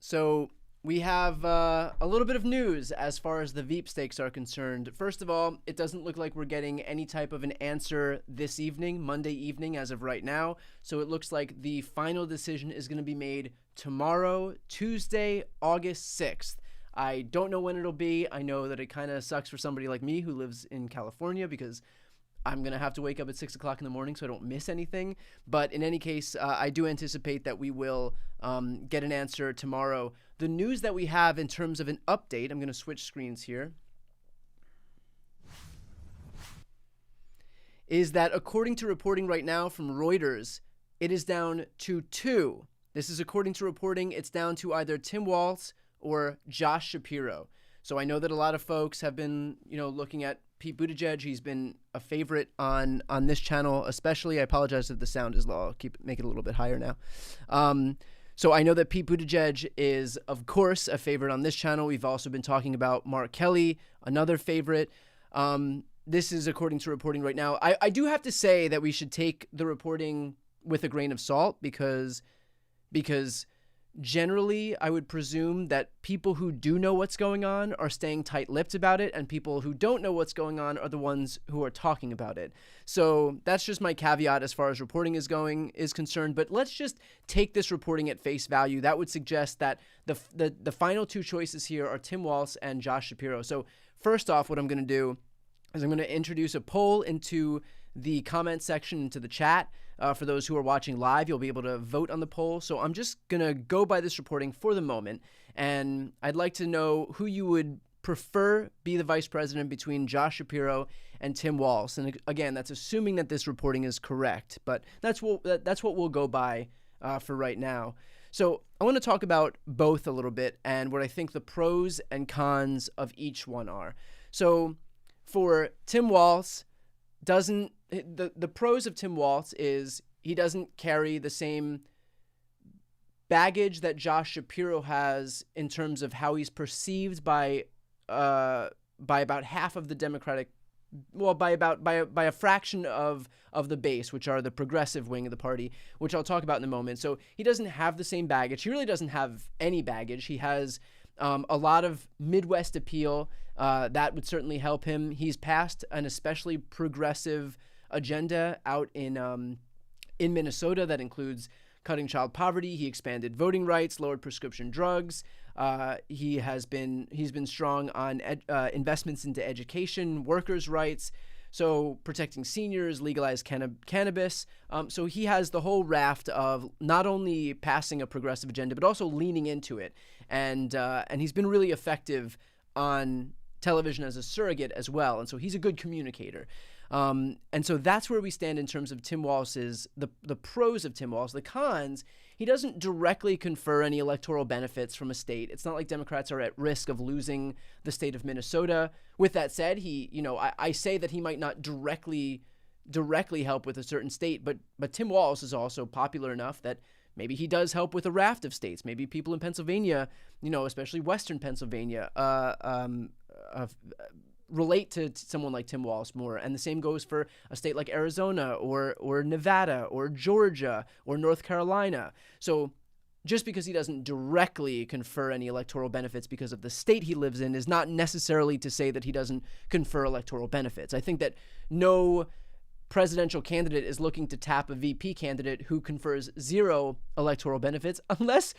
So we have a little bit of news as far as the Veep stakes are concerned. First of all, it doesn't look like we're getting any type of an answer this evening, Monday evening, as of right now. So it looks like the final decision is going to be made tomorrow, Tuesday, August 6th. I don't know when it'll be. I know that it kind of sucks for somebody like me who lives in California because I'm going to have to wake up at 6 o'clock in the morning so I don't miss anything. But in any case, I do anticipate that we will get an answer tomorrow. The news that we have in terms of an update, I'm going to switch screens here, is that according to reporting right now from Reuters, it is down to 2. This is according to reporting. It's down to either Tim Walz or Josh Shapiro. So I know that a lot of folks have been, looking at Pete Buttigieg. He's been a favorite on this channel, especially. I apologize if the sound is low. I'll make it a little bit higher now. So I know that Pete Buttigieg is, of course, a favorite on this channel. We've also been talking about Mark Kelly, another favorite. This is according to reporting right now. I do have to say that we should take the reporting with a grain of salt because generally, I would presume that people who do know what's going on are staying tight-lipped about it, and people who don't know what's going on are the ones who are talking about it. So that's just my caveat as far as reporting is concerned. But let's just take this reporting at face value. That would suggest that the final two choices here are Tim Walz and Josh Shapiro. So first off, what I'm going to do is I'm going to introduce a poll into the comment section, into the chat. For those who are watching live, you'll be able to vote on the poll. So I'm just going to go by this reporting for the moment. And I'd like to know who you would prefer be the vice president between Josh Shapiro and Tim Walz. And again, that's assuming that this reporting is correct. But that's what we'll go by for right now. So I want to talk about both a little bit and what I think the pros and cons of each one are. So for Tim Walz, the pros of Tim Walz is he doesn't carry the same baggage that Josh Shapiro has in terms of how he's perceived by about half of the Democratic, by a fraction of the base, which are the progressive wing of the party, which I'll talk about in a moment. So he doesn't have the same baggage. He really doesn't have any baggage. He has a lot of Midwest appeal. That would certainly help him. He's passed an especially progressive agenda out in Minnesota that includes cutting child poverty. He expanded voting rights, lowered prescription drugs. He's been strong on investments into education, workers' rights, so protecting seniors, legalized cannabis. So he has the whole raft of not only passing a progressive agenda but also leaning into it, and he's been really effective on television as a surrogate as well, and so he's a good communicator. And so that's where we stand in terms of Tim Walz's, the pros of Tim Walz. The cons, he doesn't directly confer any electoral benefits from a state. It's not like Democrats are at risk of losing the state of Minnesota. With that said, I say that he might not directly help with a certain state, but Tim Walz is also popular enough that maybe he does help with a raft of states. Maybe people in Pennsylvania, especially Western Pennsylvania, relate to someone like Tim Walz more. And the same goes for a state like Arizona or Nevada or Georgia or North Carolina. So just because he doesn't directly confer any electoral benefits because of the state he lives in is not necessarily to say that he doesn't confer electoral benefits. I think that no presidential candidate is looking to tap a VP candidate who confers zero electoral benefits unless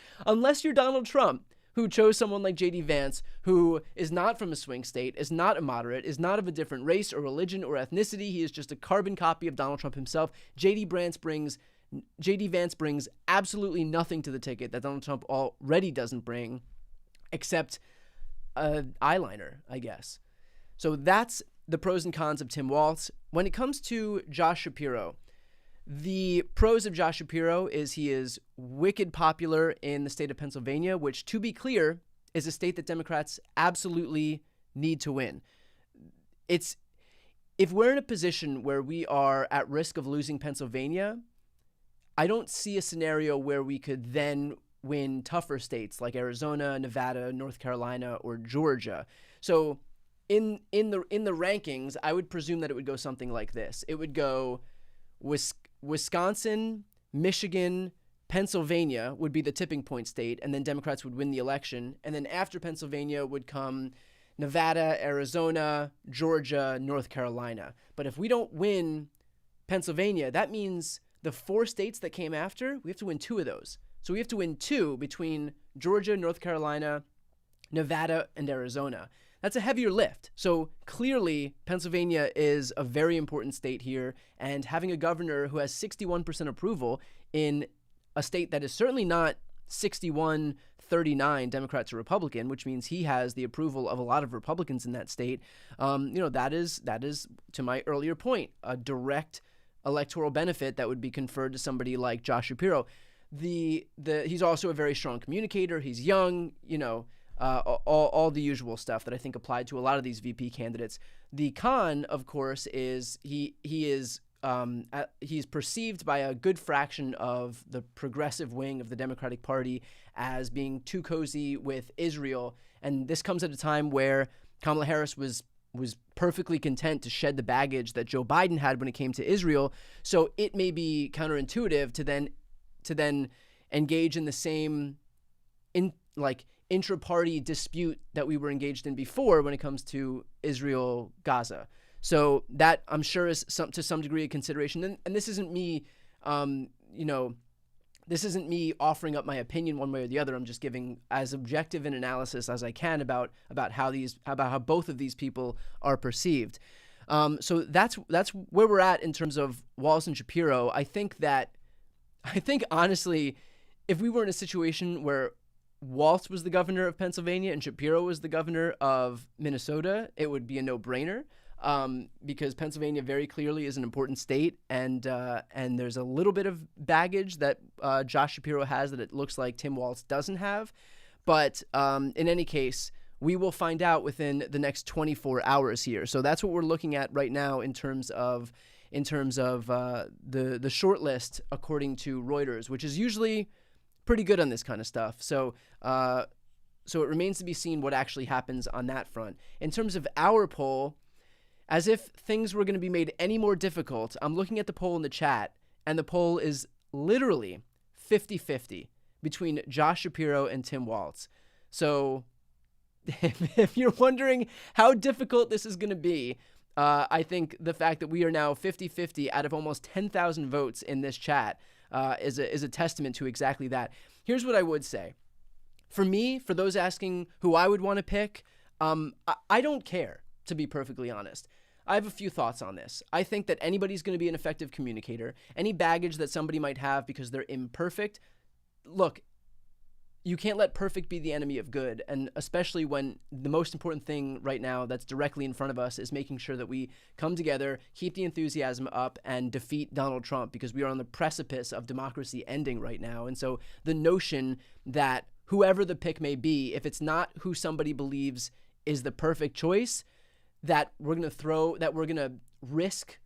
you're Donald Trump, who chose someone like J.D. Vance, who is not from a swing state, is not a moderate, is not of a different race or religion or ethnicity. He is just a carbon copy of Donald Trump himself. J.D. Vance brings absolutely nothing to the ticket that Donald Trump already doesn't bring, except an eyeliner, I guess. So that's the pros and cons of Tim Walz. When it comes to Josh Shapiro, the pros of Josh Shapiro is he is wicked popular in the state of Pennsylvania, which, to be clear, is a state that Democrats absolutely need to win. If we're in a position where we are at risk of losing Pennsylvania, I don't see a scenario where we could then win tougher states like Arizona, Nevada, North Carolina, or Georgia. So in the rankings, I would presume that it would go something like this. It would go Wisconsin, Michigan, Pennsylvania would be the tipping point state, and then Democrats would win the election. And then after Pennsylvania would come Nevada, Arizona, Georgia, North Carolina. But if we don't win Pennsylvania, that means the 4 states that came after, we have to win 2 of those. So we have to win 2 between Georgia, North Carolina, Nevada, and Arizona. That's a heavier lift. So clearly, Pennsylvania is a very important state here, and having a governor who has 61% approval in a state that is certainly not 61-39 Democrat to Republican, which means he has the approval of a lot of Republicans in that state. That is, to my earlier point, a direct electoral benefit that would be conferred to somebody like Josh Shapiro. He's also a very strong communicator. He's young, all the usual stuff that I think applied to a lot of these VP candidates. The con, of course, is he's perceived by a good fraction of the progressive wing of the Democratic Party as being too cozy with Israel. And this comes at a time where Kamala Harris was perfectly content to shed the baggage that Joe Biden had when it came to Israel. So it may be counterintuitive to then engage in the same intra-party dispute that we were engaged in before when it comes to Israel-Gaza. So that, I'm sure, is to some degree a consideration. And this isn't me, this isn't me offering up my opinion one way or the other. I'm just giving as objective an analysis as I can about how both of these people are perceived. So that's where we're at in terms of Walz and Shapiro. I think honestly, if we were in a situation where Walz was the governor of Pennsylvania and Shapiro was the governor of Minnesota, it would be a no-brainer. Because Pennsylvania very clearly is an important state, and there's a little bit of baggage that Josh Shapiro has that it looks like Tim Walz doesn't have. But in any case, we will find out within the next 24 hours here. So that's what we're looking at right now in terms of the shortlist according to Reuters, which is usually pretty good on this kind of stuff. So it remains to be seen what actually happens on that front. In terms of our poll, as if things were going to be made any more difficult, I'm looking at the poll in the chat, and the poll is literally 50-50 between Josh Shapiro and Tim Walz. So if you're wondering how difficult this is going to be, I think the fact that we are now 50-50 out of almost 10,000 votes in this chat is a testament to exactly that. Here's what I would say. For me, for those asking who I would want to pick, I don't care, to be perfectly honest. I have a few thoughts on this. I think that anybody's going to be an effective communicator. Any baggage that somebody might have because they're imperfect, look, you can't let perfect be the enemy of good, and especially when the most important thing right now that's directly in front of us is making sure that we come together, keep the enthusiasm up, and defeat Donald Trump, because we are on the precipice of democracy ending right now. And so the notion that whoever the pick may be, if it's not who somebody believes is the perfect choice, that we're going to risk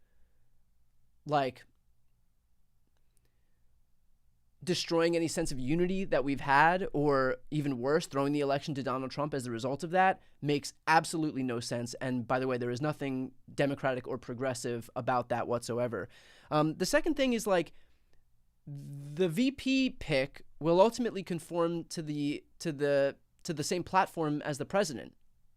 destroying any sense of unity that we've had, or even worse, throwing the election to Donald Trump as a result of that, makes absolutely no sense. And by the way, there is nothing democratic or progressive about that whatsoever. The second thing is the VP pick will ultimately conform to the same platform as the president.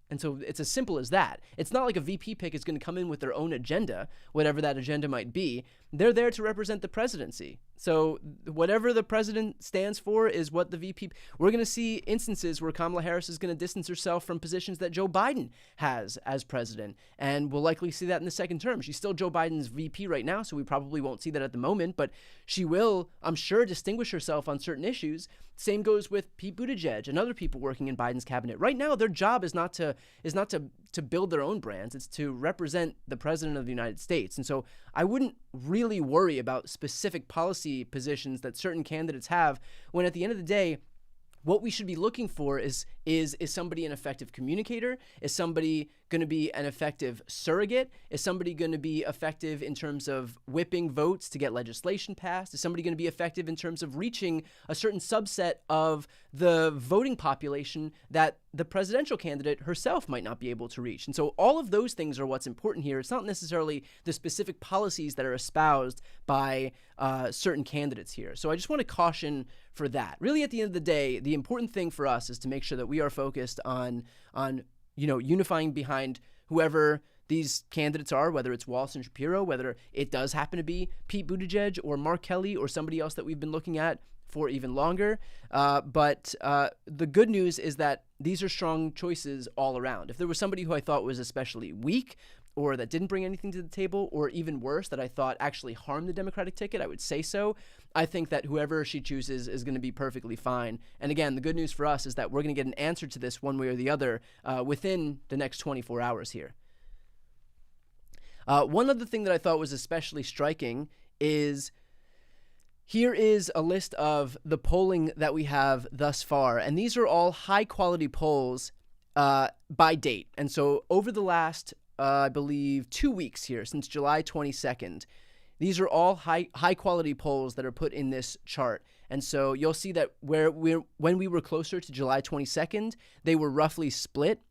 And so it's as simple as that. It's not like a VP pick is going to come in with their own agenda, whatever that agenda might be. They're there to represent the presidency. So whatever the president stands for is what the VP... We're going to see instances where Kamala Harris is going to distance herself from positions that Joe Biden has as president. And we'll likely see that in the second term. She's still Joe Biden's VP right now, so we probably won't see that at the moment. But she will, I'm sure, distinguish herself on certain issues. Same goes with Pete Buttigieg and other people working in Biden's cabinet. Right now, their job is not to build their own brands. It's to represent the president of the United States. And so I wouldn't really worry about specific policy positions that certain candidates have, when at the end of the day, what we should be looking for is somebody an effective communicator? Is somebody going to be an effective surrogate? Is somebody going to be effective in terms of whipping votes to get legislation passed? Is somebody going to be effective in terms of reaching a certain subset of the voting population that the presidential candidate herself might not be able to reach. And so all of those things are what's important here. It's not necessarily the specific policies that are espoused by certain candidates here. So I just want to caution for that. Really, at the end of the day, the important thing for us is to make sure that we are focused on unifying behind whoever these candidates are, whether it's Walz and Shapiro, whether it does happen to be Pete Buttigieg or Mark Kelly or somebody else that we've been looking at for even longer. But the good news is that these are strong choices all around. If there was somebody who I thought was especially weak or that didn't bring anything to the table, or even worse, that I thought actually harmed the Democratic ticket, I would say so. I think that whoever she chooses is going to be perfectly fine. And again, the good news for us is that we're going to get an answer to this one way or the other within the next 24 hours here. One other thing that I thought was especially striking is here is a list of the polling that we have thus far. And these are all high-quality polls by date. And so over the last, I believe, 2 weeks here, since July 22nd, these are all high-quality polls that are put in this chart. And so you'll see that when we were closer to July 22nd, they were roughly split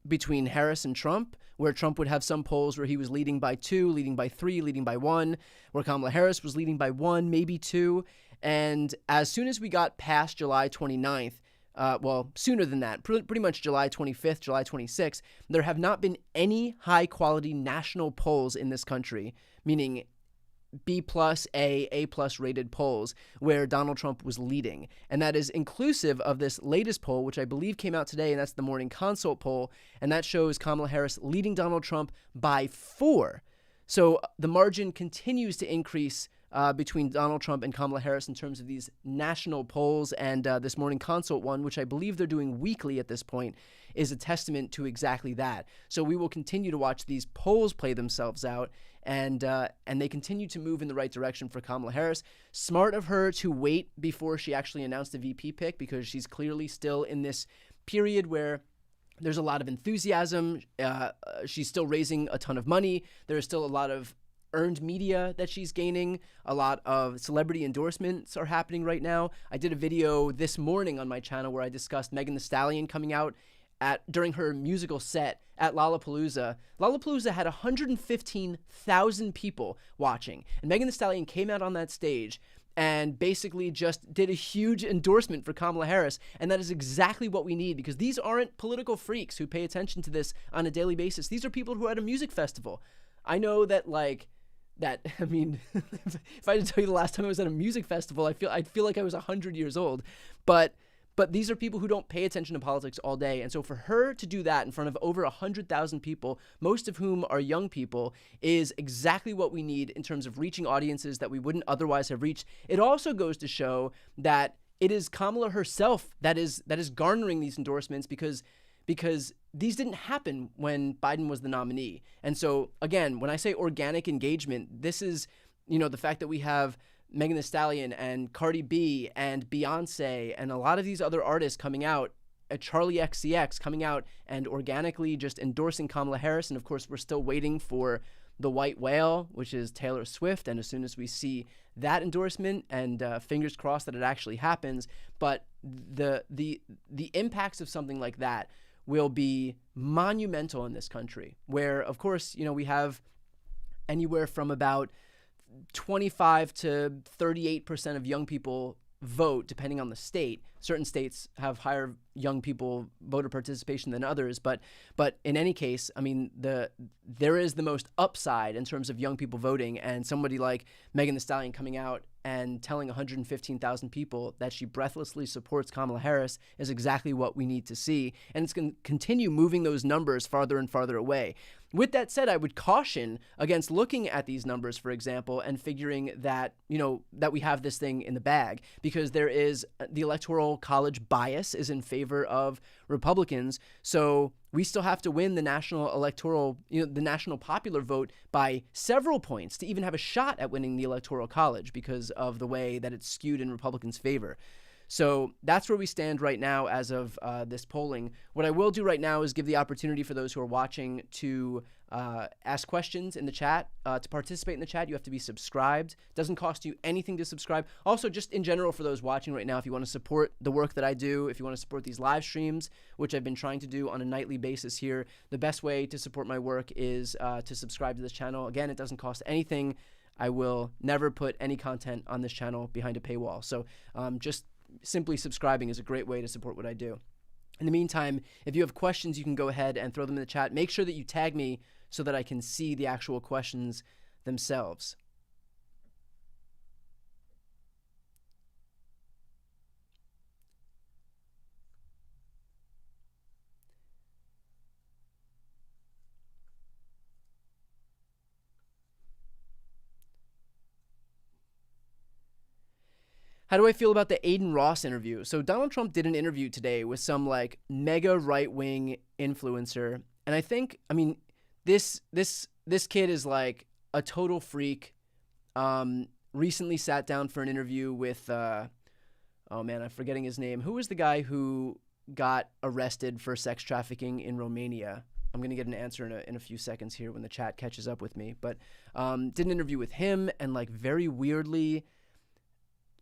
between Harris and Trump, where Trump would have some polls where he was leading by 2, leading by 3, leading by 1, where Kamala Harris was leading by 1, maybe 2. And as soon as we got past July 29th, sooner than that, pretty much July 25th, July 26th, there have not been any high-quality national polls in this country, meaning B+, A+ rated polls where Donald Trump was leading. And that is inclusive of this latest poll, which I believe came out today, and that's the Morning Consult poll, and that shows Kamala Harris leading Donald Trump by 4. So the margin continues to increase between Donald Trump and Kamala Harris in terms of these national polls, and this Morning Consult one, which I believe they're doing weekly at this point, is a testament to exactly that. So we will continue to watch these polls play themselves out, and they continue to move in the right direction for Kamala Harris. Smart of her to wait before she actually announced a VP pick, because she's clearly still in this period where there's a lot of enthusiasm. She's still raising a ton of money. There's still a lot of earned media that she's gaining. A lot of celebrity endorsements are happening right now. I did a video this morning on my channel where I discussed Megan Thee Stallion coming out during her musical set at Lollapalooza. Lollapalooza had 115,000 people watching, and Megan Thee Stallion came out on that stage and basically just did a huge endorsement for Kamala Harris, and that is exactly what we need, because these aren't political freaks who pay attention to this on a daily basis. These are people who are at a music festival. I know that, I mean, if I had to tell you the last time I was at a music festival, I'd feel like I was 100 years old, but these are people who don't pay attention to politics all day. And so for her to do that in front of over 100,000 people, most of whom are young people, is exactly what we need in terms of reaching audiences that we wouldn't otherwise have reached. It also goes to show that it is Kamala herself that is garnering these endorsements, because these didn't happen when Biden was the nominee. And so, again, when I say organic engagement, this is, the fact that we have Megan Thee Stallion and Cardi B and Beyonce and a lot of these other artists coming out, Charlie XCX coming out and organically just endorsing Kamala Harris. And of course, we're still waiting for the white whale, which is Taylor Swift. And as soon as we see that endorsement, and fingers crossed that it actually happens, but the impacts of something like that will be monumental in this country, where, of course, we have anywhere from about 25 to 38% of young people vote, depending on the state. Certain states have higher young people voter participation than others, but in any case, I mean, there is the most upside in terms of young people voting, and somebody like Megan Thee Stallion coming out and telling 115,000 people that she breathlessly supports Kamala Harris is exactly what we need to see, and it's going to continue moving those numbers farther and farther away. With that said, I would caution against looking at these numbers, for example, and figuring that, that we have this thing in the bag, because there is the Electoral College bias is in favor of Republicans. So we still have to win the national electoral, the national popular vote by several points to even have a shot at winning the Electoral College, because of the way that it's skewed in Republicans' favor. So that's where we stand right now as of this polling. What I will do right now is give the opportunity for those who are watching to ask questions in the chat. To participate in the chat, you have to be subscribed. It doesn't cost you anything to subscribe. Also, just in general for those watching right now, if you want to support the work that I do, if you want to support these live streams, which I've been trying to do on a nightly basis here, the best way to support my work is to subscribe to this channel. Again, it doesn't cost anything. I will never put any content on this channel behind a paywall. So just simply subscribing is a great way to support what I do. In the meantime, if you have questions, you can go ahead and throw them in the chat. Make sure that you tag me so that I can see the actual questions themselves. How do I feel about the Aiden Ross interview? So Donald Trump did an interview today with some like mega right-wing influencer. And I think, I mean, this kid is like a total freak. Recently sat down for an interview with, oh man, I'm forgetting his name. Who was the guy who got arrested for sex trafficking in Romania? I'm going to get an answer in a few seconds here when the chat catches up with me. But did an interview with him and like very weirdly,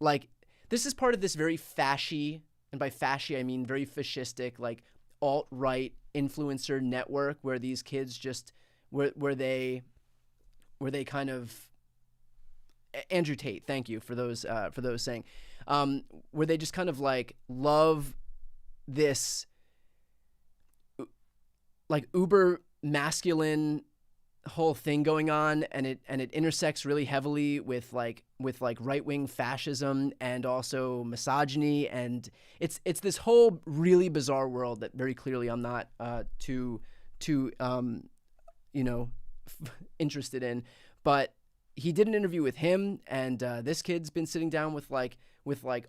like, this is part of this very fashy, and by fashy I mean very fascistic, like alt-right influencer network where these kids just, where they kind of, Andrew Tate, thank you for those saying, where they just kind of like love this like uber masculine whole thing going on, and it intersects really heavily with right-wing fascism and also misogyny, and it's this whole really bizarre world that very clearly I'm not too interested in. But he did an interview with him, and this kid's been sitting down with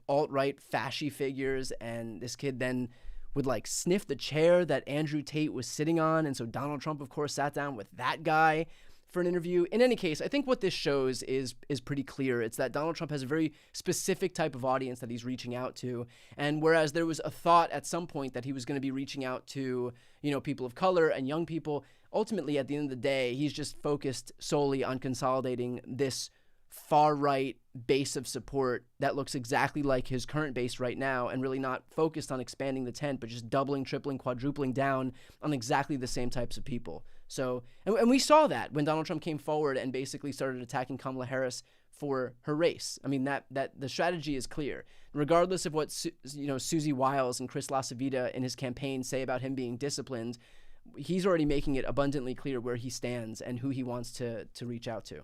alt-right fasci figures, and this kid then would like sniff the chair that Andrew Tate was sitting on. And so Donald Trump, of course, sat down with that guy for an interview. In any case, I think what this shows is pretty clear. It's that Donald Trump has a very specific type of audience that he's reaching out to. And whereas there was a thought at some point that he was going to be reaching out to, people of color and young people, ultimately at the end of the day, he's just focused solely on consolidating this far-right base of support that looks exactly like his current base right now, and really not focused on expanding the tent, but just doubling, tripling, quadrupling down on exactly the same types of people. So, and we saw that when Donald Trump came forward and basically started attacking Kamala Harris for her race. I mean, that the strategy is clear. Regardless of what Susie Wiles and Chris LaCivita in his campaign say about him being disciplined, he's already making it abundantly clear where he stands and who he wants to reach out to.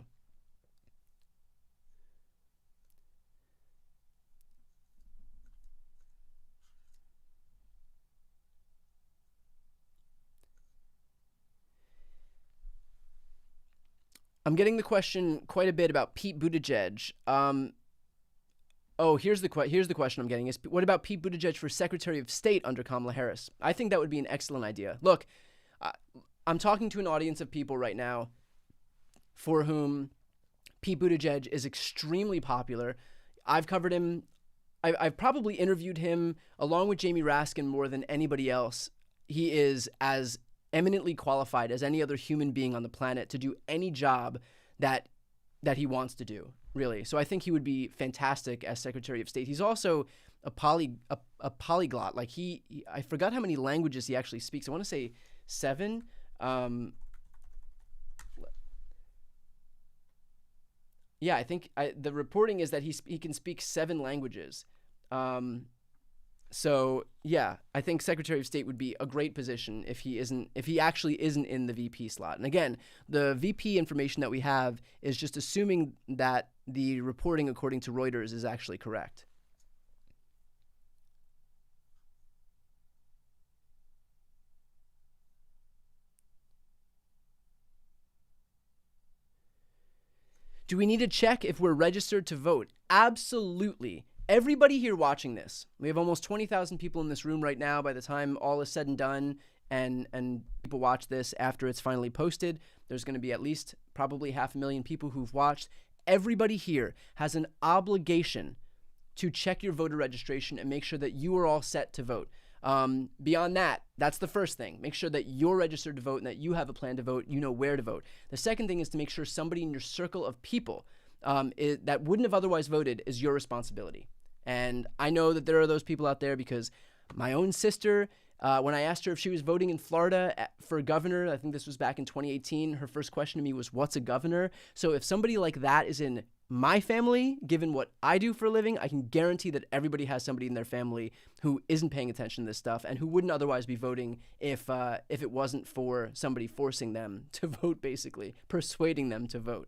I'm getting the question quite a bit about Pete Buttigieg. Here's the question I'm getting is, what about Pete Buttigieg for Secretary of State under Kamala Harris? I think that would be an excellent idea. Look, I'm talking to an audience of people right now for whom Pete Buttigieg is extremely popular. I've covered him. I've probably interviewed him along with Jamie Raskin more than anybody else. He is as eminently qualified as any other human being on the planet to do any job that he wants to do, really. So I think he would be fantastic as Secretary of State. He's also a polyglot. Like I forgot how many languages he actually speaks. I want to say 7. Yeah, I think the reporting is that he can speak 7 languages. So yeah, I think Secretary of State would be a great position if he actually isn't in the VP slot. And again, the VP information that we have is just assuming that the reporting according to Reuters is actually correct. Do we need to check if we're registered to vote? Absolutely. Everybody here watching this, we have almost 20,000 people in this room right now. By the time all is said and done, and people watch this after it's finally posted, there's going to be at least probably 500,000 people who've watched. Everybody here has an obligation to check your voter registration and make sure that you are all set to vote. Beyond that, that's the first thing. Make sure that you're registered to vote and that you have a plan to vote, you know where to vote. The second thing is to make sure somebody in your circle of people that wouldn't have otherwise voted is your responsibility. And I know that there are those people out there because my own sister, when I asked her if she was voting in Florida for governor, I think this was back in 2018, her first question to me was, what's a governor? So if somebody like that is in my family, given what I do for a living, I can guarantee that everybody has somebody in their family who isn't paying attention to this stuff and who wouldn't otherwise be voting if it wasn't for somebody forcing them to vote, basically, persuading them to vote.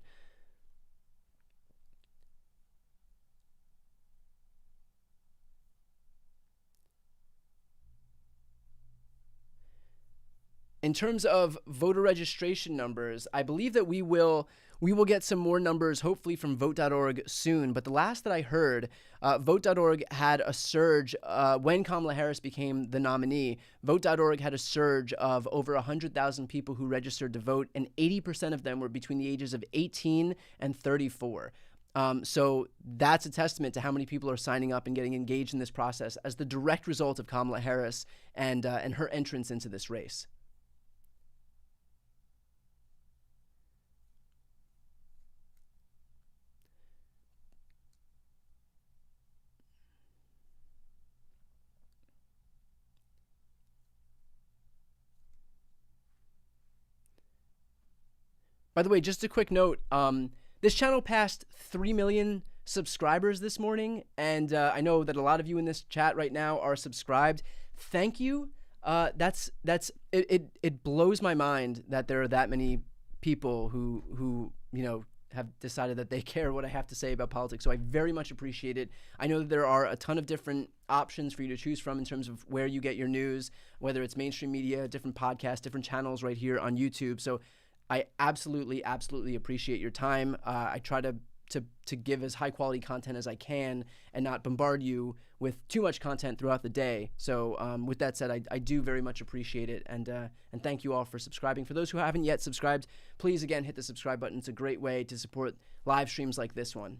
In terms of voter registration numbers, I believe that we will get some more numbers, hopefully from vote.org soon. But the last that I heard, vote.org had a surge when Kamala Harris became the nominee. Vote.org had a surge of over 100,000 people who registered to vote, and 80% of them were between the ages of 18 and 34. So that's a testament to how many people are signing up and getting engaged in this process as the direct result of Kamala Harris and her entrance into this race. By the way, just a quick note, this channel passed 3 million subscribers this morning, and I know that a lot of you in this chat right now are subscribed. Thank you. It blows my mind that there are that many people who have decided that they care what I have to say about politics. So I very much appreciate it. I know that there are a ton of different options for you to choose from in terms of where you get your news, whether it's mainstream media, different podcasts, different channels right here on YouTube. So I absolutely appreciate your time. I try to give as high quality content as I can and not bombard you with too much content throughout the day. So with that said, I do very much appreciate it, and thank you all for subscribing. For those who haven't yet subscribed, please again hit the subscribe button. It's a great way to support live streams like this one.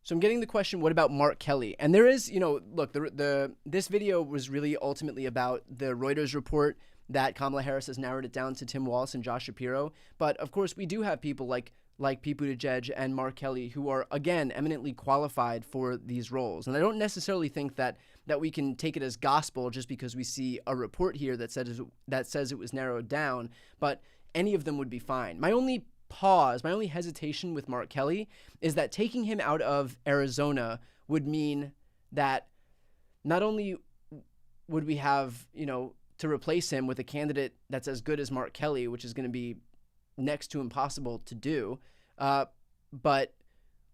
So I'm getting the question, what about Mark Kelly? And there is, look, this video was really ultimately about the Reuters report that Kamala Harris has narrowed it down to Tim Walz and Josh Shapiro. But of course, we do have people like Pete Buttigieg and Mark Kelly who are, again, eminently qualified for these roles. And I don't necessarily think that we can take it as gospel just because we see a report here that says it was narrowed down, but any of them would be fine. My only hesitation with Mark Kelly is that taking him out of Arizona would mean that not only would we have, to replace him with a candidate that's as good as Mark Kelly, which is going to be next to impossible to do, but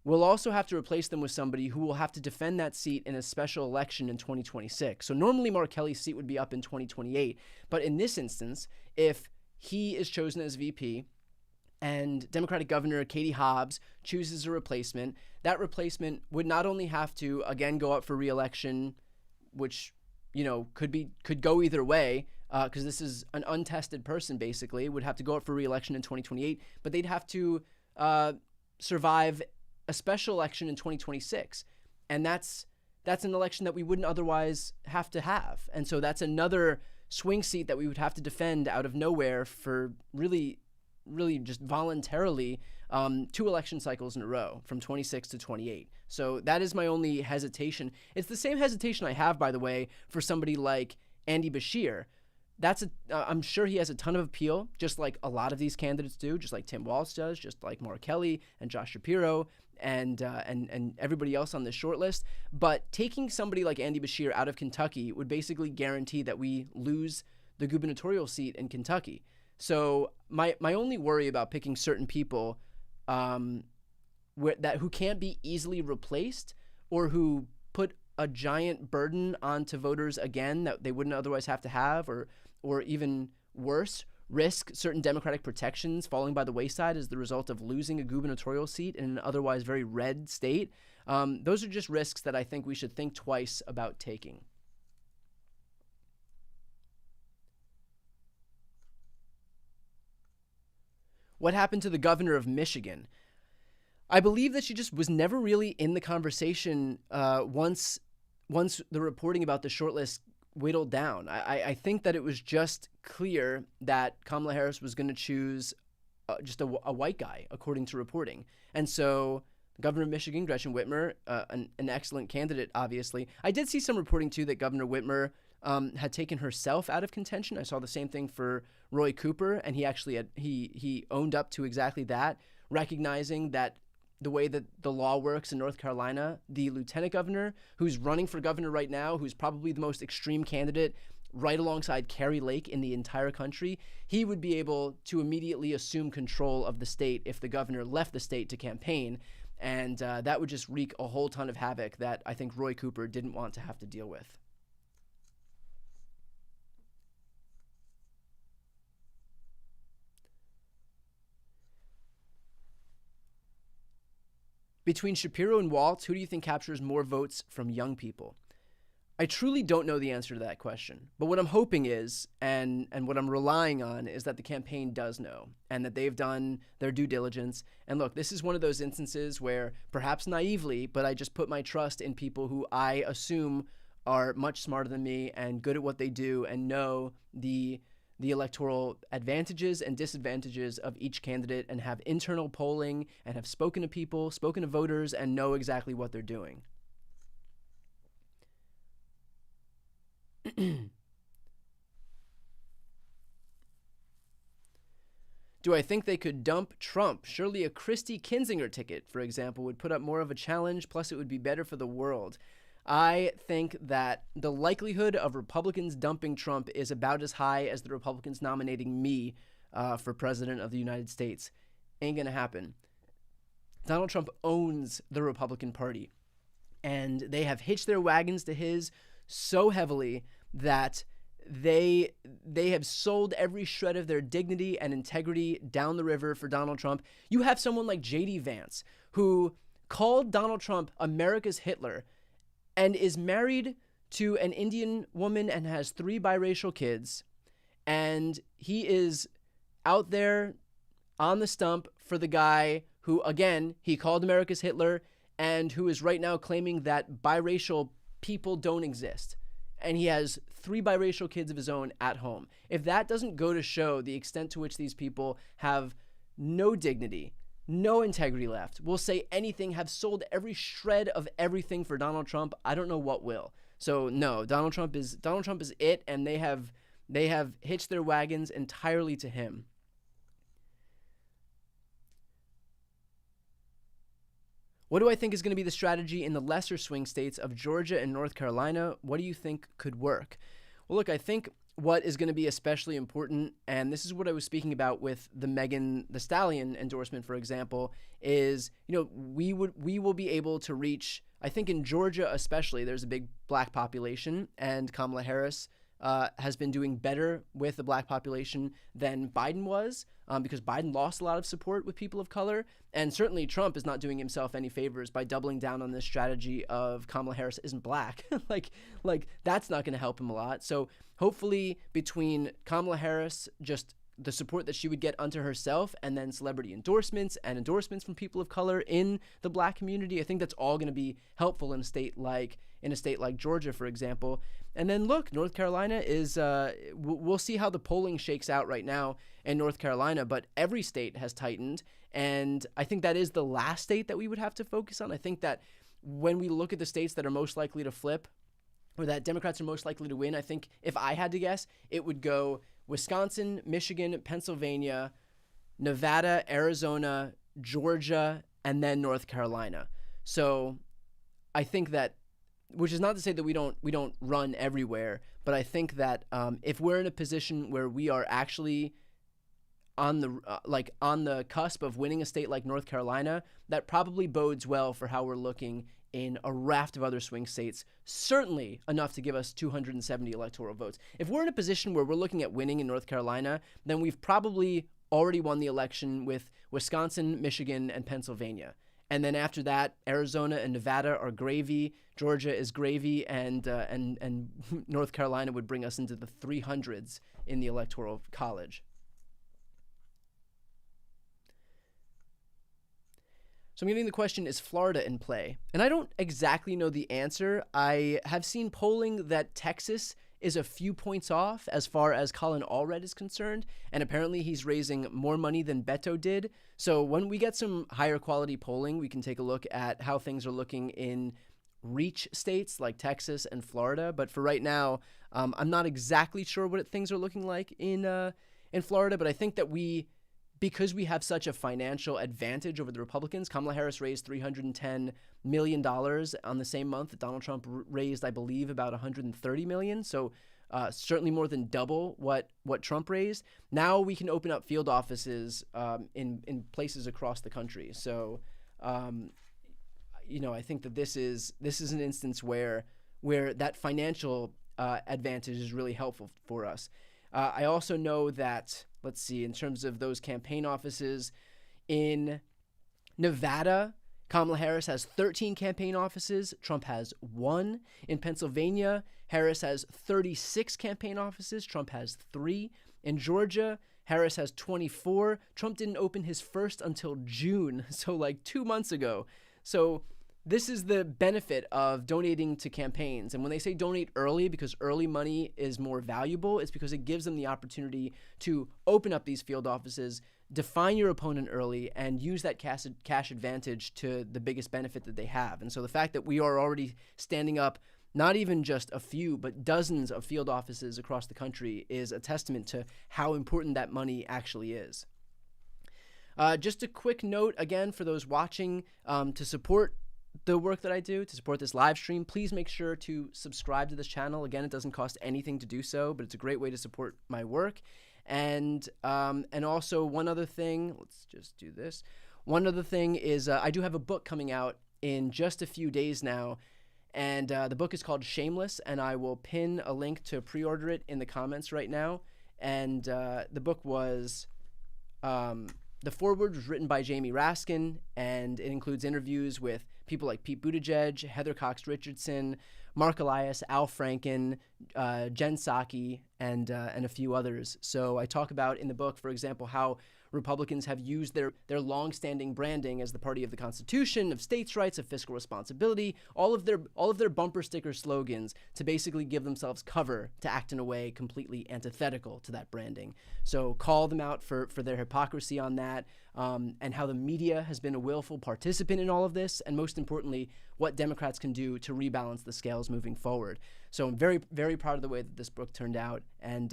we'll also have to replace them with somebody who will have to defend that seat in a special election in 2026. So normally Mark Kelly's seat would be up in 2028, but in this instance, if he is chosen as VP, and Democratic Governor Katie Hobbs chooses a replacement, that replacement would not only have to, again, go up for re-election, which, could go either way, because this is an untested person, basically, would have to go up for re-election in 2028, but they'd have to survive a special election in 2026. And that's an election that we wouldn't otherwise have to have. And so that's another swing seat that we would have to defend out of nowhere for really just voluntarily 2 election cycles in a row from 26 to 28. So that is my only hesitation. It's the same hesitation I have, by the way, for somebody like Andy Beshear. I'm sure he has a ton of appeal, just like a lot of these candidates do, just like Tim Walz does, just like Mark Kelly and Josh Shapiro and everybody else on this shortlist. But taking somebody like Andy Beshear out of Kentucky would basically guarantee that we lose the gubernatorial seat in Kentucky. So my only worry about picking certain people who can't be easily replaced or who put a giant burden onto voters again that they wouldn't otherwise have to have, or even worse, risk certain democratic protections falling by the wayside as the result of losing a gubernatorial seat in an otherwise very red state. Those are just risks that I think we should think twice about taking. What happened to the governor of Michigan? I believe that she just was never really in the conversation once the reporting about the shortlist whittled down. I think that it was just clear that Kamala Harris was going to choose just a white guy, according to reporting. And so the governor of Michigan, Gretchen Whitmer, an excellent candidate, obviously. I did see some reporting, too, that Governor Whitmer had taken herself out of contention. I saw the same thing for Roy Cooper, and he actually he owned up to exactly that, recognizing that the way that the law works in North Carolina, the lieutenant governor, who's running for governor right now, who's probably the most extreme candidate right alongside Carrie Lake in the entire country, he would be able to immediately assume control of the state if the governor left the state to campaign. And that would just wreak a whole ton of havoc that I think Roy Cooper didn't want to have to deal with. Between Shapiro and Walz, who do you think captures more votes from young people? I truly don't know the answer to that question. But what I'm hoping is, and what I'm relying on, is that the campaign does know and that they've done their due diligence. And look, this is one of those instances where, perhaps naively, but I just put my trust in people who I assume are much smarter than me and good at what they do and know the electoral advantages and disadvantages of each candidate and have internal polling and have spoken to people, spoken to voters, and know exactly what they're doing. Do I think they could dump Trump? Surely a Christy Kinzinger ticket, for example, would put up more of a challenge, plus it would be better for the world. I think that the likelihood of Republicans dumping Trump is about as high as the Republicans nominating me for president of the United States. Ain't gonna happen. Donald Trump owns the Republican Party, and they have hitched their wagons to his so heavily that they have sold every shred of their dignity and integrity down the river for Donald Trump. You have someone like J.D. Vance, who called Donald Trump America's Hitler and is married to an Indian woman and has 3 biracial kids. And he is out there on the stump for the guy who, again, he called America's Hitler and who is right now claiming that biracial people don't exist. And he has 3 biracial kids of his own at home. If that doesn't go to show the extent to which these people have no dignity, no integrity left, will say anything, have sold every shred of everything for Donald Trump, I don't know what will. So no, Donald Trump is it, and they have hitched their wagons entirely to him. What do I think is going to be the strategy in the lesser swing states of Georgia and North Carolina? What do you think could work? Well, look, I think what is going to be especially important, and this is what I was speaking about with the Megan Thee Stallion endorsement, for example, is, we will be able to reach, I think in Georgia especially, there's a big black population, and Kamala Harris has been doing better with the black population than Biden was, because Biden lost a lot of support with people of color. And certainly Trump is not doing himself any favors by doubling down on this strategy of Kamala Harris isn't black. like that's not going to help him a lot. So hopefully between Kamala Harris, just the support that she would get unto herself, and then celebrity endorsements and endorsements from people of color in the black community, I think that's all going to be helpful in a state like Georgia, for example. And then look, North Carolina is, we'll see how the polling shakes out right now in North Carolina, but every state has tightened. And I think that is the last state that we would have to focus on. I think that when we look at the states that are most likely to flip, or that Democrats are most likely to win, I think if I had to guess, it would go Wisconsin, Michigan, Pennsylvania, Nevada, Arizona, Georgia, and then North Carolina. So I think that, which is not to say that we don't run everywhere, but I think that if we're in a position where we are actually on the cusp of winning a state like North Carolina, that probably bodes well for how we're looking in a raft of other swing states, certainly enough to give us 270 electoral votes. If we're in a position where we're looking at winning in North Carolina, then we've probably already won the election with Wisconsin, Michigan, and Pennsylvania. And then after that, Arizona and Nevada are gravy, Georgia is gravy, and North Carolina would bring us into the 300s in the Electoral College. So I'm getting the question, is Florida in play? And I don't exactly know the answer. I have seen polling that Texas is a few points off as far as Colin Allred is concerned, and apparently he's raising more money than Beto did. So when we get some higher quality polling, we can take a look at how things are looking in reach states like Texas and Florida. But for right now, I'm not exactly sure what things are looking like in Florida, but I think that because we have such a financial advantage over the Republicans, Kamala Harris raised $310 million on the same month that Donald Trump raised, I believe, about $130 million. So certainly more than double what Trump raised. Now we can open up field offices in places across the country. So, I think that this is an instance where that financial advantage is really helpful for us. I also know that, let's see, in terms of those campaign offices, in Nevada, Kamala Harris has 13 campaign offices. Trump has 1. In Pennsylvania, Harris has 36 campaign offices. Trump has 3. In Georgia, Harris has 24. Trump didn't open his first until June, so like 2 months ago. So this is the benefit of donating to campaigns. And when they say donate early because early money is more valuable, it's because it gives them the opportunity to open up these field offices, define your opponent early, and use that cash advantage to the biggest benefit that they have. And so the fact that we are already standing up not even just a few, but dozens of field offices across the country is a testament to how important that money actually is. Just a quick note, again, for those watching, to support the work that I do, to support this live stream, please make sure to subscribe to this channel. Again, it doesn't cost anything to do so, but it's a great way to support my work. And also one other thing, let's just do this. One other thing is I do have a book coming out in just a few days now, and the book is called Shameless, and I will pin a link to pre-order it in the comments right now. And the book was... the foreword was written by Jamie Raskin, and it includes interviews with people like Pete Buttigieg, Heather Cox Richardson, Mark Elias, Al Franken, Jen Psaki, and a few others. So I talk about in the book, for example, how Republicans have used their long-standing branding as the party of the Constitution, of states' rights, of fiscal responsibility, all of their bumper sticker slogans to basically give themselves cover to act in a way completely antithetical to that branding. So call them out for their hypocrisy on that, and how the media has been a willful participant in all of this, and most importantly, what Democrats can do to rebalance the scales moving forward. So I'm very, very proud of the way that this book turned out, and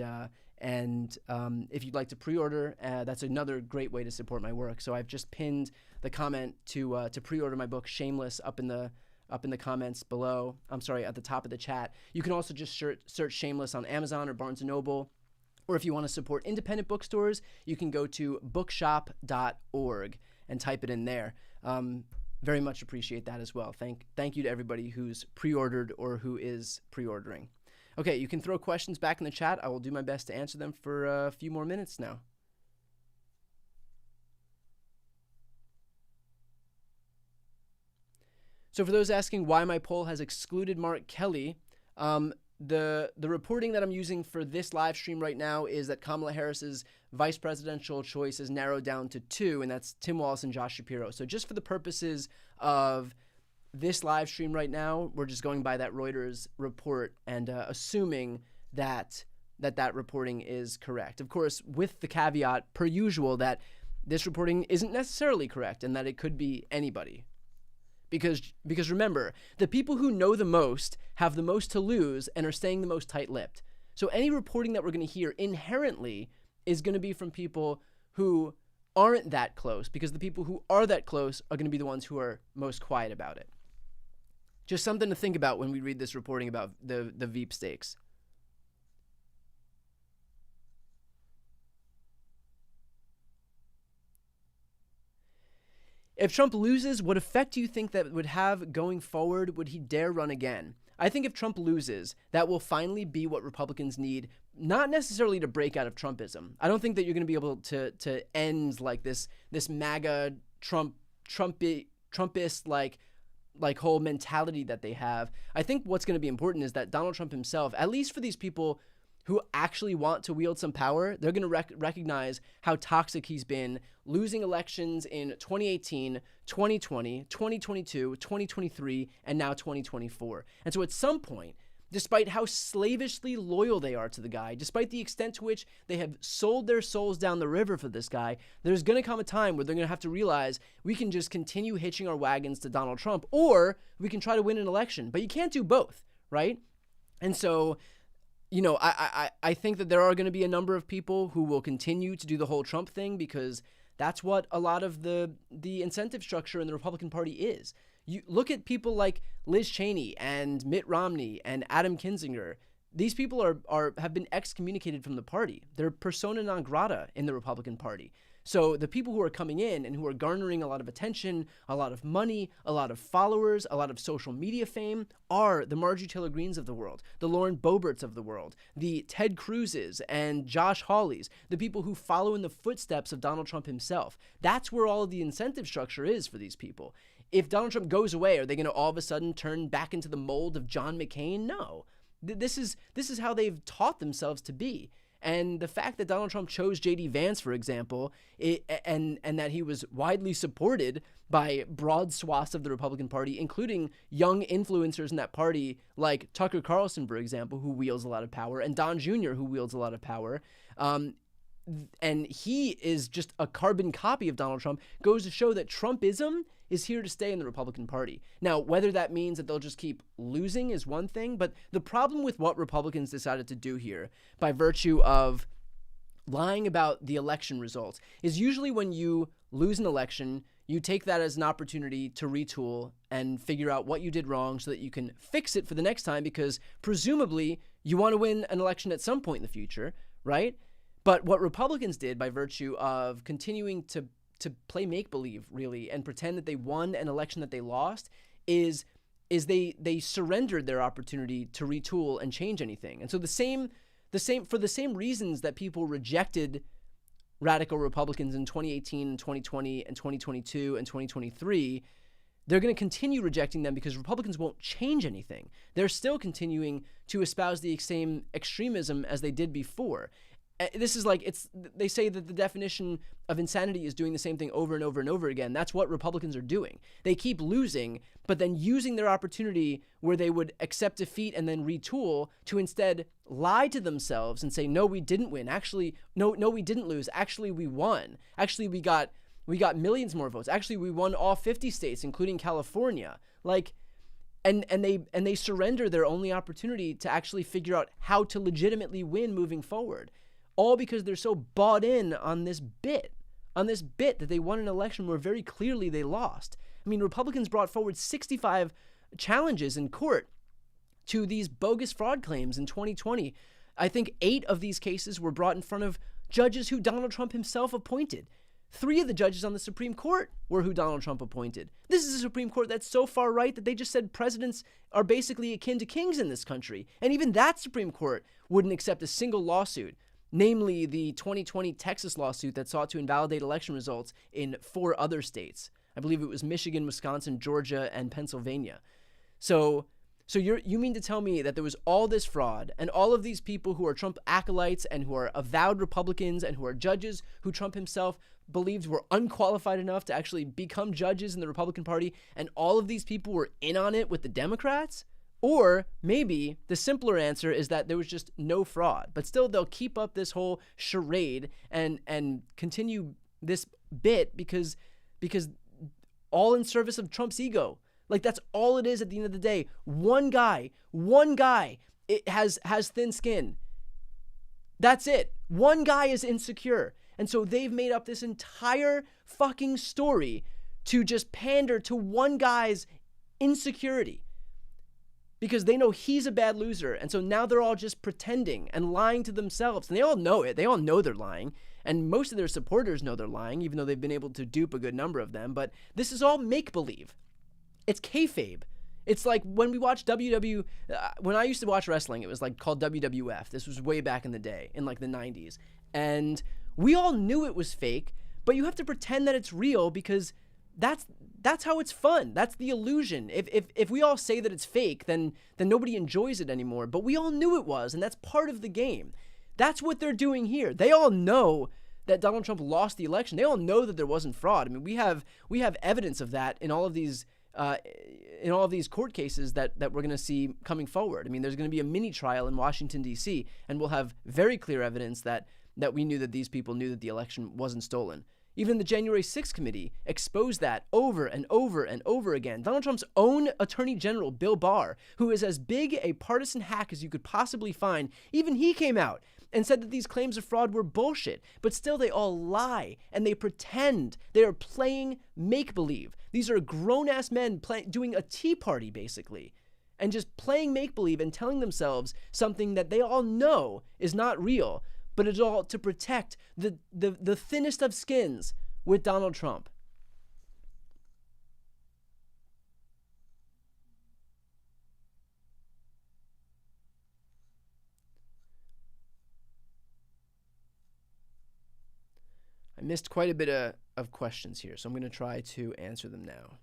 if you'd like to pre-order, that's another great way to support my work. So I've just pinned the comment to pre-order my book Shameless up in the comments below. I'm sorry, at the top of the chat. You can also just search Shameless on Amazon or Barnes & Noble. Or if you want to support independent bookstores, you can go to bookshop.org and type it in there. Very much appreciate that as well. Thank you to everybody who's pre-ordered or who is pre-ordering. Okay, you can throw questions back in the chat. I will do my best to answer them for a few more minutes now. So for those asking why my poll has excluded Mark Kelly, the reporting that I'm using for this live stream right now is that Kamala Harris's vice presidential choice is narrowed down to 2, and that's Tim Walz and Josh Shapiro. So just for the purposes of this live stream right now, we're just going by that Reuters report and assuming that reporting is correct. Of course, with the caveat, per usual, that this reporting isn't necessarily correct and that it could be anybody. Because remember, the people who know the most have the most to lose and are staying the most tight-lipped. So any reporting that we're going to hear inherently is going to be from people who aren't that close, because the people who are that close are going to be the ones who are most quiet about it. Just something to think about when we read this reporting about the Veep stakes. If Trump loses, what effect do you think that would have going forward? Would he dare run again? I think if Trump loses, that will finally be what Republicans need, not necessarily to break out of Trumpism. I don't think that you're going to be able to end like this MAGA Trumpist like whole mentality that they have. I think what's going to be important is that Donald Trump himself, at least for these people who actually want to wield some power, they're going to recognize how toxic he's been, losing elections in 2018, 2020, 2022, 2023, and now 2024. And so at some point, despite how slavishly loyal they are to the guy, despite the extent to which they have sold their souls down the river for this guy, there's going to come a time where they're going to have to realize we can just continue hitching our wagons to Donald Trump, or we can try to win an election. But you can't do both, right? And so, you know, I think that there are going to be a number of people who will continue to do the whole Trump thing, because that's what a lot of the incentive structure in the Republican Party is. You look at people like Liz Cheney and Mitt Romney and Adam Kinzinger. These people have been excommunicated from the party. They're persona non grata in the Republican Party. So the people who are coming in and who are garnering a lot of attention, a lot of money, a lot of followers, a lot of social media fame are the Marjorie Taylor Greenes of the world, the Lauren Boeberts of the world, the Ted Cruzes and Josh Hawleys, the people who follow in the footsteps of Donald Trump himself. That's where all of the incentive structure is for these people. If Donald Trump goes away, are they going to all of a sudden turn back into the mold of John McCain? No. This is how they've taught themselves to be. And the fact that Donald Trump chose J.D. Vance, for example, and that he was widely supported by broad swaths of the Republican Party, including young influencers in that party like Tucker Carlson, for example, who wields a lot of power, and Don Jr., who wields a lot of power, and he is just a carbon copy of Donald Trump, goes to show that Trumpism is here to stay in the Republican Party. Now, whether that means that they'll just keep losing is one thing, but the problem with what Republicans decided to do here, by virtue of lying about the election results, is usually when you lose an election, you take that as an opportunity to retool and figure out what you did wrong so that you can fix it for the next time, because presumably you want to win an election at some point in the future, right? But what Republicans did by virtue of continuing to play make-believe, really, and pretend that they won an election that they lost is they surrendered their opportunity to retool and change anything. And so for the same reasons that people rejected radical Republicans in 2018 and 2020 and 2022 and 2023, they're going to continue rejecting them because Republicans won't change anything. They're still continuing to espouse the same extremism as they did before. This is like, they say that the definition of insanity is doing the same thing over and over and over again. That's what Republicans are doing. They keep losing, but then using their opportunity where they would accept defeat and then retool to instead lie to themselves and say, no, we didn't win. Actually, no, we didn't lose. Actually, we won. Actually, we got millions more votes. Actually, we won all 50 states, including California. Like, and they surrender their only opportunity to actually figure out how to legitimately win moving forward. All because they're so bought in on this bit that they won an election where very clearly they lost. I mean, Republicans brought forward 65 challenges in court to these bogus fraud claims in 2020. I think 8 of these cases were brought in front of judges who Donald Trump himself appointed. 3 of the judges on the Supreme Court were who Donald Trump appointed. This is a Supreme Court that's so far right that they just said presidents are basically akin to kings in this country. And even that Supreme Court wouldn't accept a single lawsuit, namely the 2020 Texas lawsuit that sought to invalidate election results in 4 other states. I believe it was Michigan, Wisconsin, Georgia, and Pennsylvania. So you mean to tell me that there was all this fraud and all of these people who are Trump acolytes and who are avowed Republicans and who are judges who Trump himself believed were unqualified enough to actually become judges in the Republican Party, and all of these people were in on it with the Democrats? Or maybe the simpler answer is that there was just no fraud, but still they'll keep up this whole charade and continue this bit because all in service of Trump's ego. Like, that's all it is at the end of the day. One guy, it has thin skin. That's it. One guy is insecure. And so they've made up this entire fucking story to just pander to one guy's insecurity, because they know he's a bad loser. And so now they're all just pretending and lying to themselves. And they all know it. They all know they're lying. And most of their supporters know they're lying, even though they've been able to dupe a good number of them. But this is all make-believe. It's kayfabe. It's like when we watch when I used to watch wrestling, it was like called WWF. This was way back in the day, in like the 90s. And we all knew it was fake, but you have to pretend that it's real because that's that's how it's fun. That's the illusion. If we all say that it's fake, then nobody enjoys it anymore. But we all knew it was, and that's part of the game. That's what they're doing here. They all know that Donald Trump lost the election. They all know that there wasn't fraud. I mean, we have evidence of that in all of these court cases that we're going to see coming forward. I mean, there's going to be a mini trial in Washington, D.C., and we'll have very clear evidence that we knew that these people knew that the election wasn't stolen. Even the January 6th committee exposed that over and over and over again. Donald Trump's own Attorney General, Bill Barr, who is as big a partisan hack as you could possibly find, even he came out and said that these claims of fraud were bullshit. But still, they all lie, and they pretend. They are playing make-believe. These are grown-ass men doing a tea party, basically, and just playing make-believe and telling themselves something that they all know is not real, but it's all to protect the thinnest of skins with Donald Trump. I missed quite a bit of questions here, so I'm going to try to answer them now.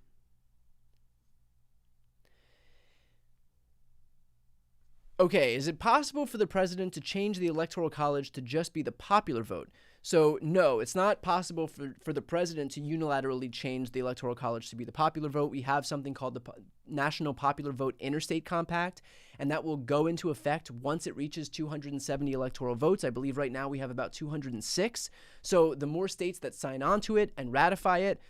Okay, is it possible for the president to change the Electoral College to just be the popular vote? So no, it's not possible for the president to unilaterally change the Electoral College to be the popular vote. We have something called the National Popular Vote Interstate Compact, and that will go into effect once it reaches 270 electoral votes. I believe right now we have about 206. So the more states that sign on to it and ratify it,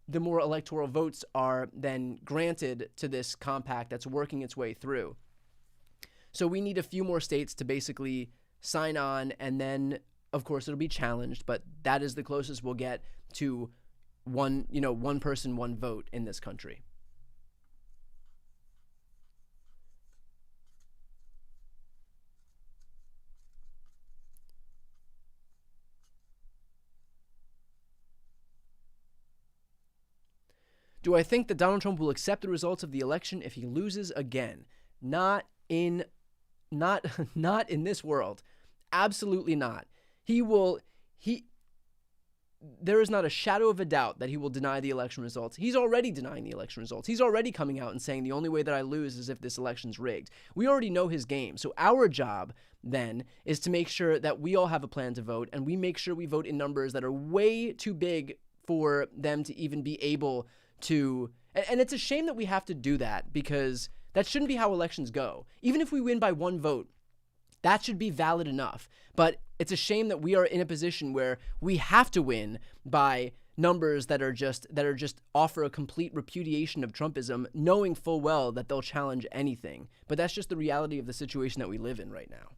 the more electoral votes are then granted to this compact that's working its way through. So we need a few more states to basically sign on, and then, of course, it'll be challenged, but that is the closest we'll get to one person, one vote in this country. Do I think that Donald Trump will accept the results of the election if he loses again? Not in this world. Absolutely not. There is not a shadow of a doubt that he will deny the election results. He's already denying the election results. He's already coming out and saying the only way that I lose is if this election's rigged. We already know his game. So our job then is to make sure that we all have a plan to vote, and we make sure we vote in numbers that are way too big for them to even be able to. And it's a shame that we have to do that, because that shouldn't be how elections go. Even if we win by one vote, that should be valid enough. But it's a shame that we are in a position where we have to win by numbers that are just offer a complete repudiation of Trumpism, knowing full well that they'll challenge anything. But that's just the reality of the situation that we live in right now.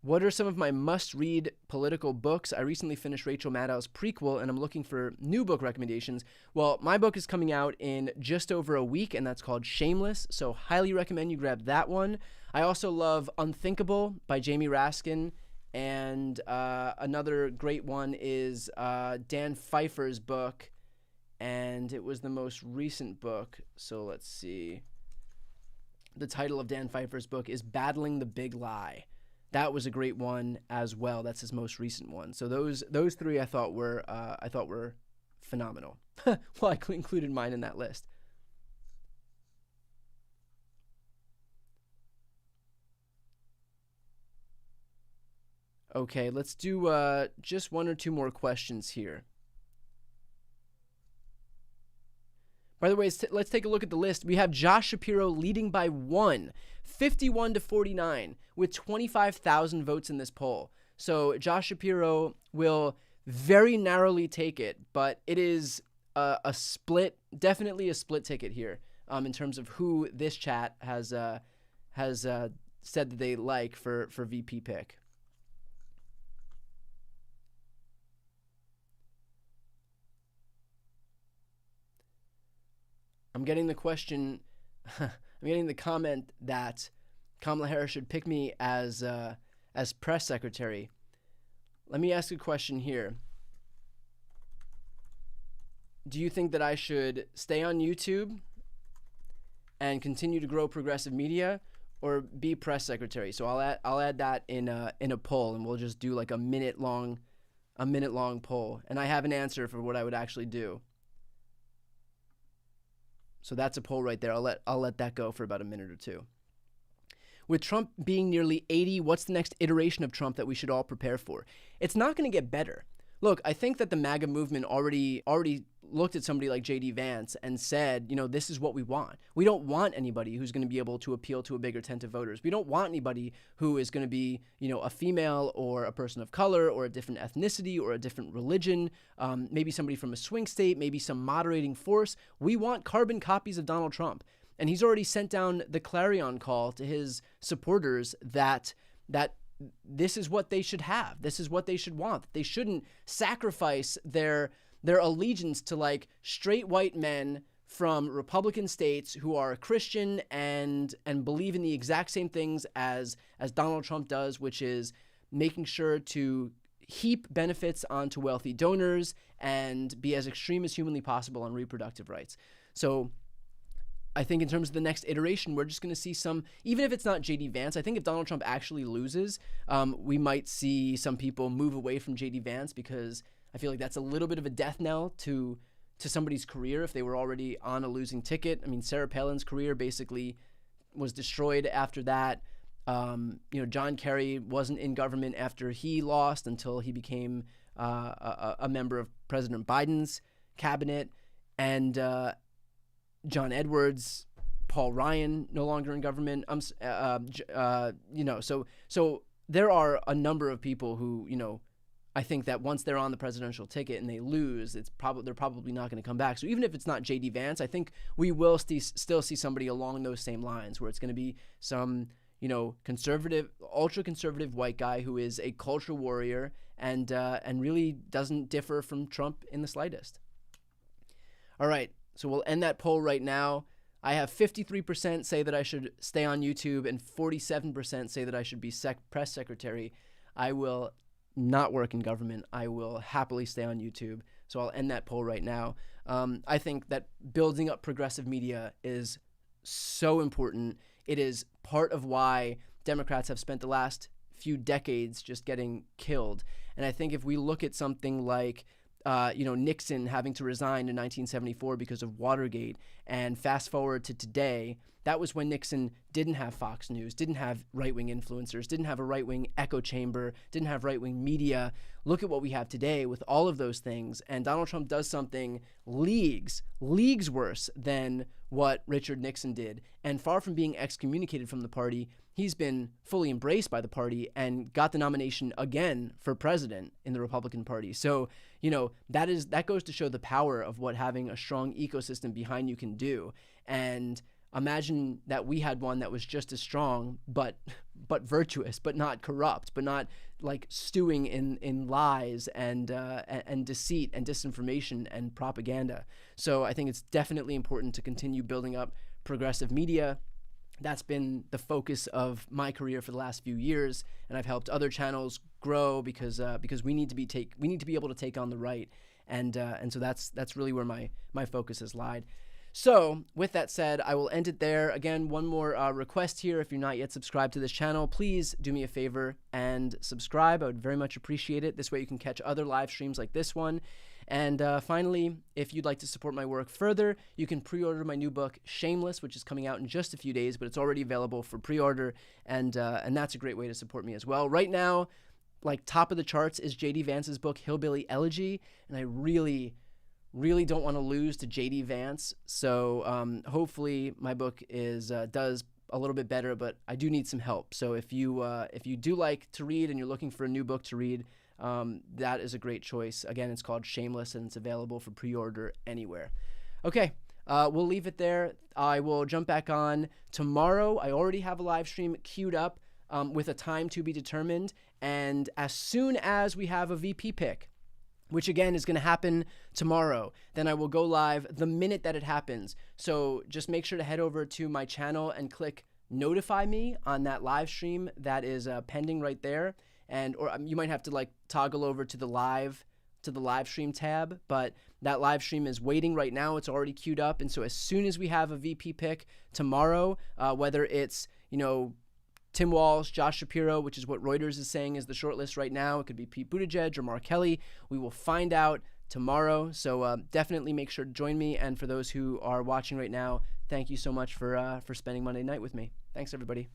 What are some of my must-read political books? I recently finished Rachel Maddow's prequel, and I'm looking for new book recommendations. Well, my book is coming out in just over a week, and that's called Shameless, so highly recommend you grab that one. I also love Unthinkable by Jamie Raskin, and another great one is Dan Pfeiffer's book, and it was the most recent book, so let's see. The title of Dan Pfeiffer's book is Battling the Big Lie. That was a great one as well. That's his most recent one. So those three I thought were phenomenal. Well, I included mine in that list. Okay, let's do just one or two more questions here. By the way, let's take a look at the list. We have Josh Shapiro leading by 51-49, with 25,000 votes in this poll. So Josh Shapiro will very narrowly take it, but it is a split, definitely a split ticket here in terms of who this chat has said that they like for VP pick. I'm getting the question, I'm getting the comment that Kamala Harris should pick me as press secretary. Let me ask a question here. Do you think that I should stay on YouTube and continue to grow progressive media, or be press secretary. So I'll add that in a poll, and we'll just do like a minute long poll. And I have an answer for what I would actually do. So that's a poll right there. I'll let that go for about a minute or two. With Trump being nearly 80, what's the next iteration of Trump that we should all prepare for? It's not going to get better. Look, I think that the MAGA movement already looked at somebody like J.D. Vance and said, this is what we want. We don't want anybody who's going to be able to appeal to a bigger tent of voters. We don't want anybody who is going to be, a female or a person of color or a different ethnicity or a different religion, maybe somebody from a swing state, maybe some moderating force. We want carbon copies of Donald Trump. And he's already sent down the clarion call to his supporters that this is what they should have. This is what they should want. They shouldn't sacrifice their allegiance to like straight white men from Republican states who are Christian and believe in the exact same things as Donald Trump does, which is making sure to heap benefits onto wealthy donors and be as extreme as humanly possible on reproductive rights. So I think in terms of the next iteration, we're just going to see some, even if it's not J.D. Vance, I think if Donald Trump actually loses, we might see some people move away from J.D. Vance, because I feel like that's a little bit of a death knell to somebody's career if they were already on a losing ticket. I mean, Sarah Palin's career basically was destroyed after that. John Kerry wasn't in government after he lost until he became a member of President Biden's cabinet. And John Edwards, Paul Ryan, no longer in government. So there are a number of people who, I think that once they're on the presidential ticket and they lose, they're probably not going to come back. So even if it's not J.D. Vance, I think we will still see somebody along those same lines, where it's going to be some, conservative, ultra conservative white guy who is a culture warrior and really doesn't differ from Trump in the slightest. All right. So we'll end that poll right now. I have 53% say that I should stay on YouTube and 47% say that I should be press secretary. I will not work in government. I will happily stay on YouTube. So I'll end that poll right now. I think that building up progressive media is so important. It is part of why Democrats have spent the last few decades just getting killed. And I think if we look at something like Nixon having to resign in 1974 because of Watergate, and fast forward to today, that was when Nixon didn't have Fox News, didn't have right-wing influencers, didn't have a right-wing echo chamber, didn't have right-wing media. Look at what we have today with all of those things. And Donald Trump does something leagues worse than what Richard Nixon did. And far from being excommunicated from the party, he's been fully embraced by the party and got the nomination again for president in the Republican Party. So, that goes to show the power of what having a strong ecosystem behind you can do. And imagine that we had one that was just as strong, but virtuous, but not corrupt, but not like stewing in lies and deceit and disinformation and propaganda. So I think it's definitely important to continue building up progressive media. That's been the focus of my career for the last few years, and I've helped other channels grow because we need to be able to take on the right, and so that's really where my focus has lied. So with that said, I will end it there. Again, one more request here. If you're not yet subscribed to this channel, please do me a favor and subscribe. I would very much appreciate it. This way you can catch other live streams like this one. And finally, if you'd like to support my work further, you can pre-order my new book, Shameless, which is coming out in just a few days, but it's already available for pre-order, and that's a great way to support me as well. Right now, like top of the charts is J.D. Vance's book, Hillbilly Elegy, and I really don't want to lose to J.D. Vance, so hopefully my book does a little bit better, but I do need some help. So if you do like to read and you're looking for a new book to read, that is a great choice. Again, it's called Shameless, and it's available for pre-order anywhere. Okay, we'll leave it there. I will jump back on tomorrow. I already have a live stream queued up with a time to be determined, and as soon as we have a VP pick, which again is going to happen tomorrow, then I will go live the minute that it happens. So just make sure to head over to my channel and click notify me on that live stream that is pending right there. Or you might have to like toggle over to the live stream tab, but that live stream is waiting right now. It's already queued up. And so as soon as we have a VP pick tomorrow, whether it's, Tim Walz, Josh Shapiro, which is what Reuters is saying is the shortlist right now. It could be Pete Buttigieg or Mark Kelly. We will find out tomorrow. So definitely make sure to join me. And for those who are watching right now, thank you so much for spending Monday night with me. Thanks, everybody.